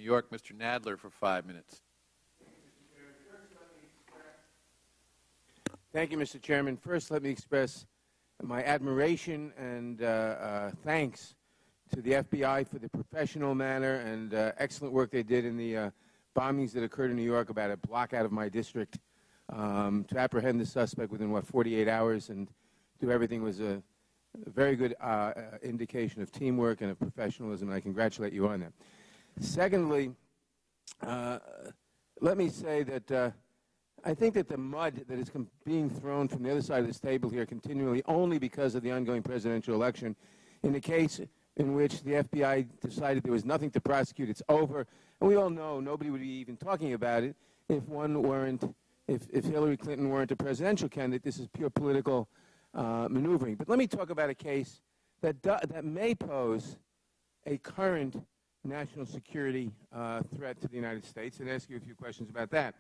New York, Mr. Nadler, for 5 minutes. Thank you, Mr. Chairman. First, let me express my admiration and thanks to the FBI for the professional manner and excellent work they did in the bombings that occurred in New York about a block out of my district to apprehend the suspect within, 48 hours and do everything was a very good indication of teamwork and of professionalism, and I congratulate you on that. Secondly, let me say that I think that the mud that is being thrown from the other side of this table here continually only because of the ongoing presidential election, in the case in which the FBI decided there was nothing to prosecute, it's over. And we all know nobody would be even talking about it if if Hillary Clinton weren't a presidential candidate. This is pure political maneuvering. But let me talk about a case that may pose a current national security threat to the United States, and ask you a few questions about that.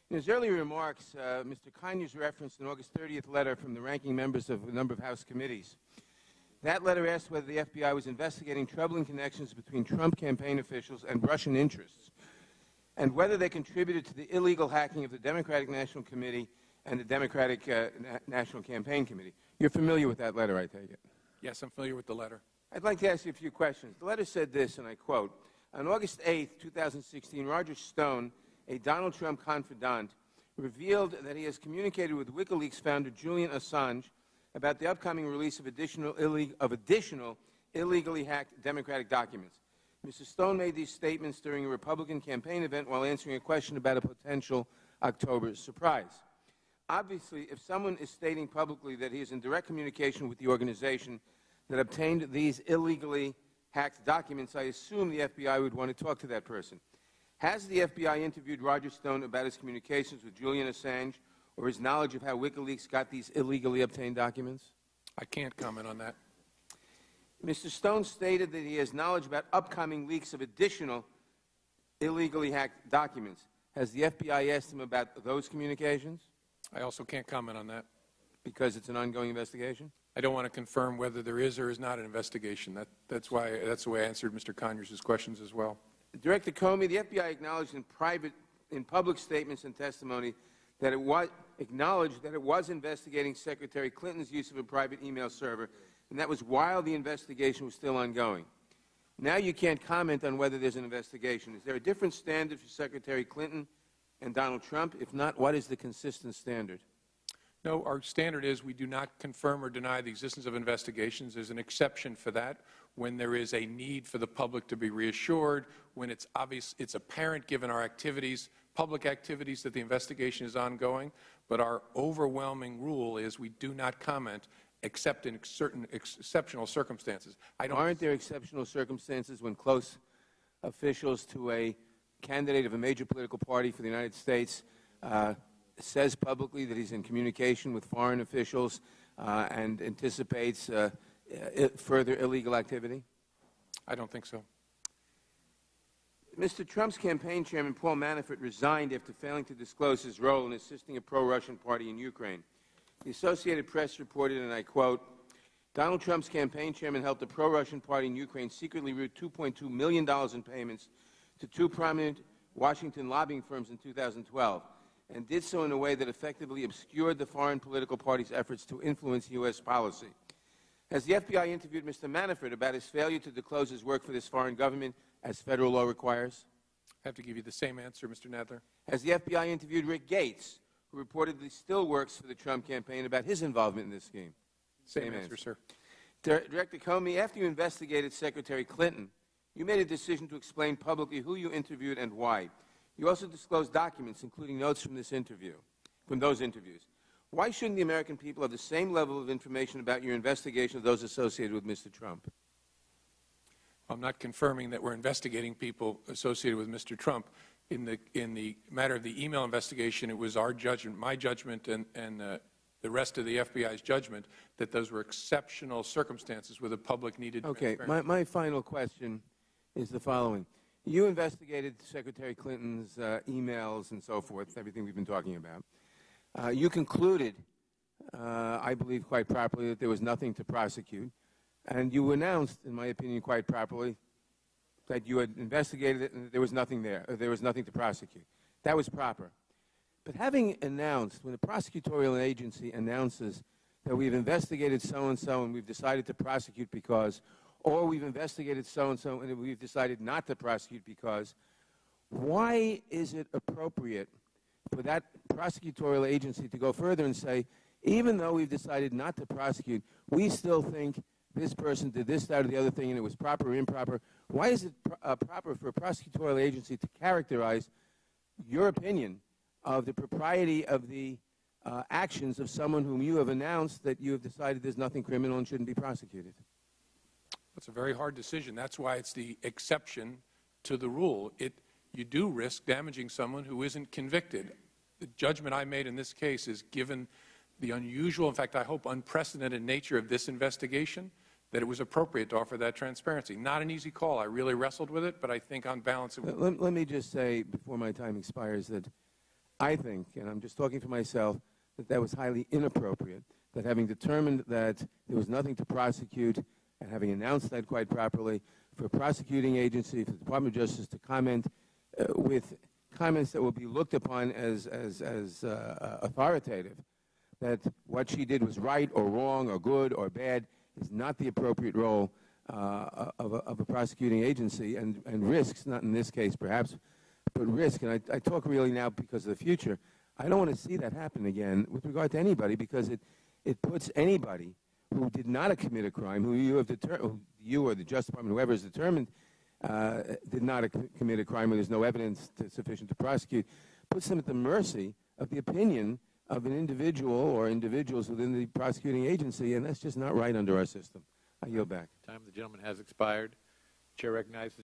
In his earlier remarks, Mr. Conyers referenced an August 30th letter from the ranking members of a number of House committees. That letter asked whether the FBI was investigating troubling connections between Trump campaign officials and Russian interests, and whether they contributed to the illegal hacking of the Democratic National Committee and the Democratic National Campaign Committee. You're familiar with that letter, I take it? Yes, I'm familiar with the letter. I'd like to ask you a few questions. The letter said this, and I quote, "On August 8th, 2016, Roger Stone, a Donald Trump confidant, revealed that he has communicated with WikiLeaks founder Julian Assange about the upcoming release of additional illegally hacked Democratic documents. Mr. Stone made these statements during a Republican campaign event while answering a question about a potential October surprise. Obviously, if someone is stating publicly that he is in direct communication with the organization that obtained these illegally hacked documents, I assume the FBI would want to talk to that person. Has the FBI interviewed Roger Stone about his communications with Julian Assange or his knowledge of how WikiLeaks got these illegally obtained documents?" I can't comment on that. Mr. Stone stated that he has knowledge about upcoming leaks of additional illegally hacked documents. Has the FBI asked him about those communications? I also can't comment on that. Because it's an ongoing investigation? I don't want to confirm whether there is or is not an investigation. That's the way I answered Mr. Conyers' questions as well. Director Comey, the FBI acknowledged in public statements and testimony that it was investigating Secretary Clinton's use of a private email server, and that was while the investigation was still ongoing. Now you can't comment on whether there's an investigation. Is there a different standard for Secretary Clinton and Donald Trump? If not, what is the consistent standard? No, our standard is we do not confirm or deny the existence of investigations. There's an exception for that when there is a need for the public to be reassured, when it's obvious, it's apparent given our activities, public activities, that the investigation is ongoing. But our overwhelming rule is we do not comment except in certain exceptional circumstances. Aren't there exceptional circumstances when close officials to a candidate of a major political party for the United States says publicly that he's in communication with foreign officials and anticipates further illegal activity? I don't think so. Mr. Trump's campaign chairman, Paul Manafort, resigned after failing to disclose his role in assisting a pro-Russian party in Ukraine. The Associated Press reported, and I quote, "Donald Trump's campaign chairman helped a pro-Russian party in Ukraine secretly route $2.2 million in payments to two prominent Washington lobbying firms in 2012. And did so in a way that effectively obscured the foreign political party's efforts to influence U.S. policy. Has the FBI interviewed Mr. Manafort about his failure to disclose his work for this foreign government as federal law requires?" I have to give you the same answer, Mr. Nadler. Has the FBI interviewed Rick Gates, who reportedly still works for the Trump campaign, about his involvement in this scheme? Same answer, sir. Director Comey, after you investigated Secretary Clinton, you made a decision to explain publicly who you interviewed and why. You also disclosed documents, including notes from those interviews. Why shouldn't the American people have the same level of information about your investigation of those associated with Mr. Trump? I'm not confirming that we're investigating people associated with Mr. Trump. In the matter of the email investigation, it was our judgment, my judgment, and the rest of the FBI's judgment that those were exceptional circumstances where the public needed transparency. Okay. My final question is the following. You investigated Secretary Clinton's emails and so forth, everything we've been talking about. You concluded, I believe quite properly, that there was nothing to prosecute. And you announced, in my opinion quite properly, that you had investigated it and there was nothing there, or there was nothing to prosecute. That was proper. But having announced, when a prosecutorial agency announces that we've investigated so-and-so and we've decided to prosecute because, or we've investigated so-and-so and we've decided not to prosecute because, why is it appropriate for that prosecutorial agency to go further and say, even though we've decided not to prosecute, we still think this person did this, that, or the other thing, and it was proper or improper? Why is it proper for a prosecutorial agency to characterize your opinion of the propriety of the actions of someone whom you have announced that you have decided there's nothing criminal and shouldn't be prosecuted? It's a very hard decision. That's why it's the exception to the rule. You do risk damaging someone who isn't convicted. The judgment I made in this case is, given the unusual, in fact, I hope unprecedented nature of this investigation, that it was appropriate to offer that transparency. Not an easy call. I really wrestled with it, but I think on balance it was. Let me just say, before my time expires, that I think, and I'm just talking for myself, that that was highly inappropriate, that having determined that there was nothing to prosecute and having announced that quite properly, for a prosecuting agency, for the Department of Justice to comment with comments that will be looked upon as authoritative, that what she did was right or wrong or good or bad, is not the appropriate role of a prosecuting agency, and risks, not in this case perhaps, but risk, and I talk really now because of the future. I don't want to see that happen again with regard to anybody, because it puts anybody who did not commit a crime, who you have determined, you or the Justice Department, whoever is determined, did not commit a crime where there's no evidence sufficient to prosecute, puts them at the mercy of the opinion of an individual or individuals within the prosecuting agency, and that's just not right under our system. I yield back. Time of the gentleman has expired. Chair recognizes